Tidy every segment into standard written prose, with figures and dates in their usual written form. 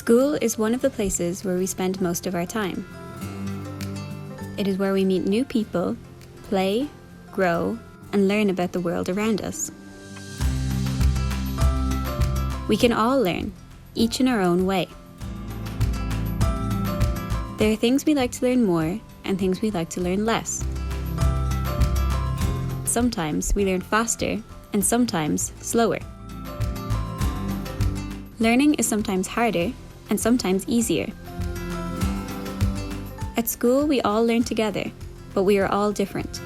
School is one of the places where we spend most of our time. It is where we meet new people, play, grow, and learn about the world around us. We can all learn, each in our own way. There are things we like to learn more and things we like to learn less. Sometimes we learn faster and sometimes slower. Learning is sometimes harder and sometimes easier. At school, we all learn together, but we are all different.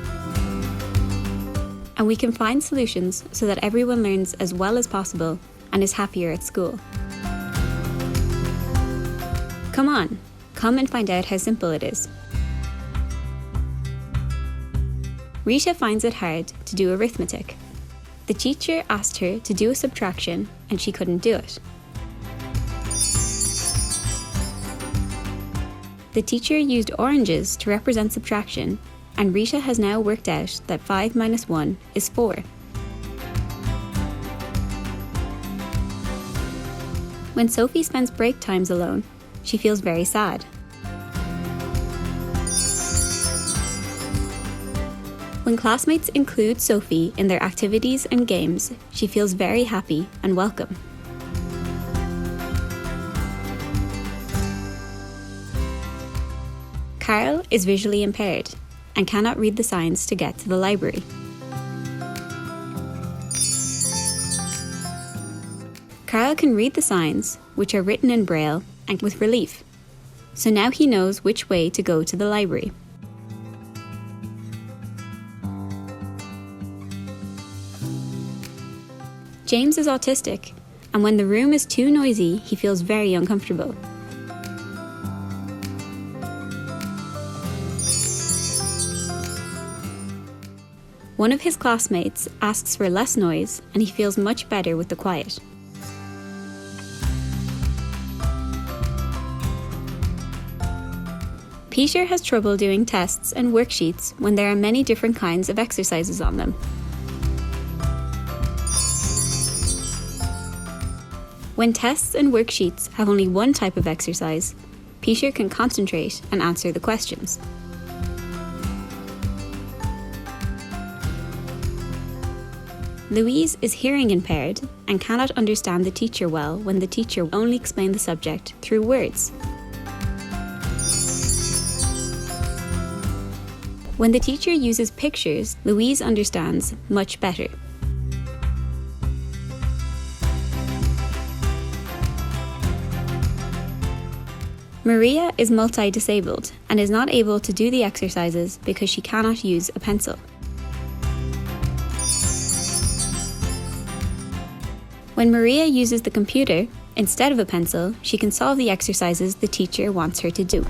And we can find solutions so that everyone learns as well as possible and is happier at school. Come on, come and find out how simple it is. Rita finds it hard to do arithmetic. The teacher asked her to do a subtraction and she couldn't do it. The teacher used oranges to represent subtraction, and Rita has now worked out that 5 minus 1 is 4. When Sophie spends break times alone, she feels very sad. When classmates include Sophie in their activities and games, she feels very happy and welcome. Carl is visually impaired and cannot read the signs to get to the library. Carl can read the signs, which are written in Braille and with relief, so now he knows which way to go to the library. James is autistic, and when the room is too noisy, he feels very uncomfortable. One of his classmates asks for less noise and he feels much better with the quiet. Peter has trouble doing tests and worksheets when there are many different kinds of exercises on them. When tests and worksheets have only one type of exercise, Peter can concentrate and answer the questions. Louise is hearing impaired and cannot understand the teacher well when the teacher only explains the subject through words. When the teacher uses pictures, Louise understands much better. Maria is multi-disabled and is not able to do the exercises because she cannot use a pencil. When Maria uses the computer, instead of a pencil, she can solve the exercises the teacher wants her to do.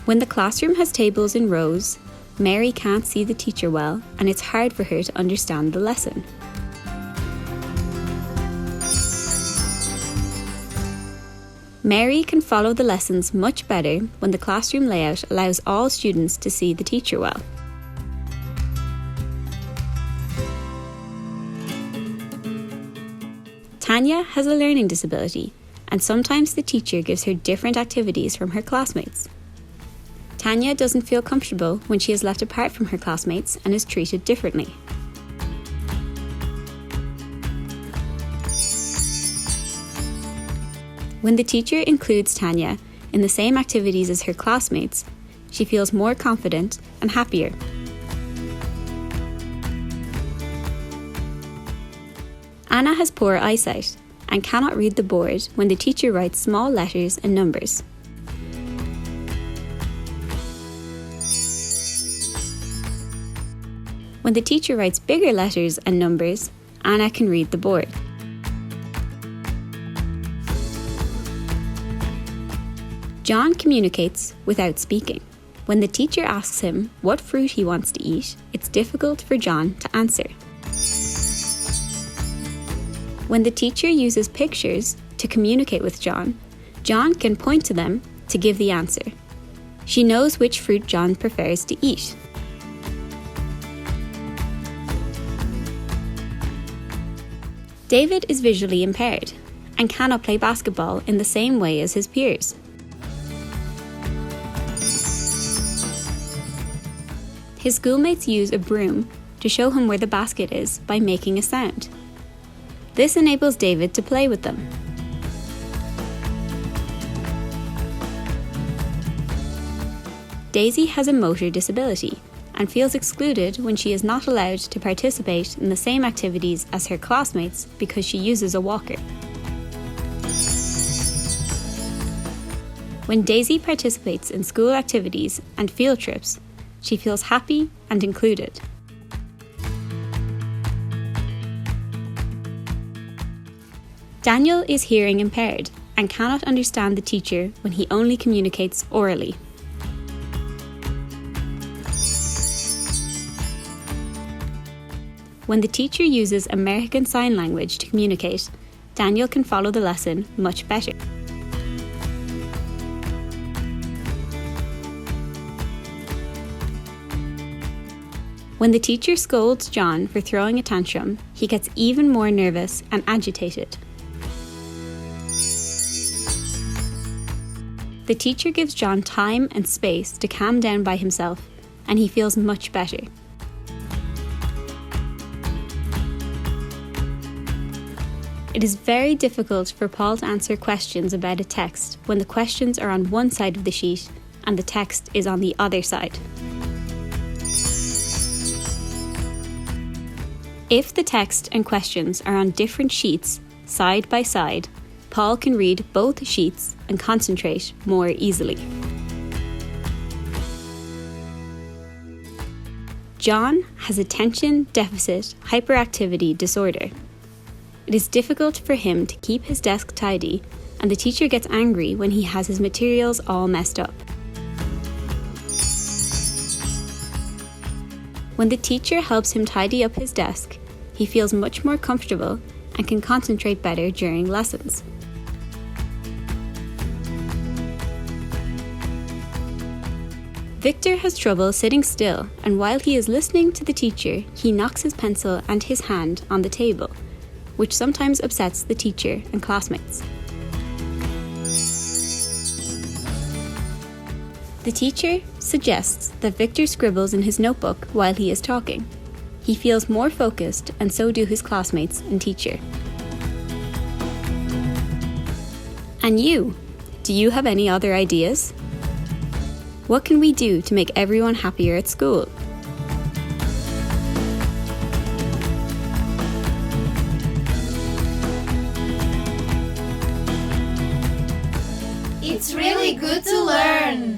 When the classroom has tables in rows, Mary can't see the teacher well, and it's hard for her to understand the lesson. Mary can follow the lessons much better when the classroom layout allows all students to see the teacher well. Tanya has a learning disability, and sometimes the teacher gives her different activities from her classmates. Tanya doesn't feel comfortable when she is left apart from her classmates and is treated differently. When the teacher includes Tanya in the same activities as her classmates, she feels more confident and happier. Anna has poor eyesight and cannot read the board when the teacher writes small letters and numbers. When the teacher writes bigger letters and numbers, Anna can read the board. John communicates without speaking. When the teacher asks him what fruit he wants to eat, it's difficult for John to answer. When the teacher uses pictures to communicate with John, John can point to them to give the answer. She knows which fruit John prefers to eat. David is visually impaired and cannot play basketball in the same way as his peers. His schoolmates use a broom to show him where the basket is by making a sound. This enables David to play with them. Daisy has a motor disability and feels excluded when she is not allowed to participate in the same activities as her classmates because she uses a walker. When Daisy participates in school activities and field trips, she feels happy and included. Daniel is hearing impaired and cannot understand the teacher when he only communicates orally. When the teacher uses American Sign Language to communicate, Daniel can follow the lesson much better. When the teacher scolds John for throwing a tantrum, he gets even more nervous and agitated. The teacher gives John time and space to calm down by himself, and he feels much better. It is very difficult for Paul to answer questions about a text when the questions are on one side of the sheet and the text is on the other side. If the text and questions are on different sheets, side by side, Paul can read both sheets and concentrate more easily. John has attention deficit hyperactivity disorder. It is difficult for him to keep his desk tidy, and the teacher gets angry when he has his materials all messed up. When the teacher helps him tidy up his desk, he feels much more comfortable and can concentrate better during lessons. Victor has trouble sitting still, and while he is listening to the teacher, he knocks his pencil and his hand on the table, which sometimes upsets the teacher and classmates. The teacher suggests that Victor scribbles in his notebook while he is talking. He feels more focused, and so do his classmates and teacher. And you? Do you have any other ideas? What can we do to make everyone happier at school? It's really good to learn!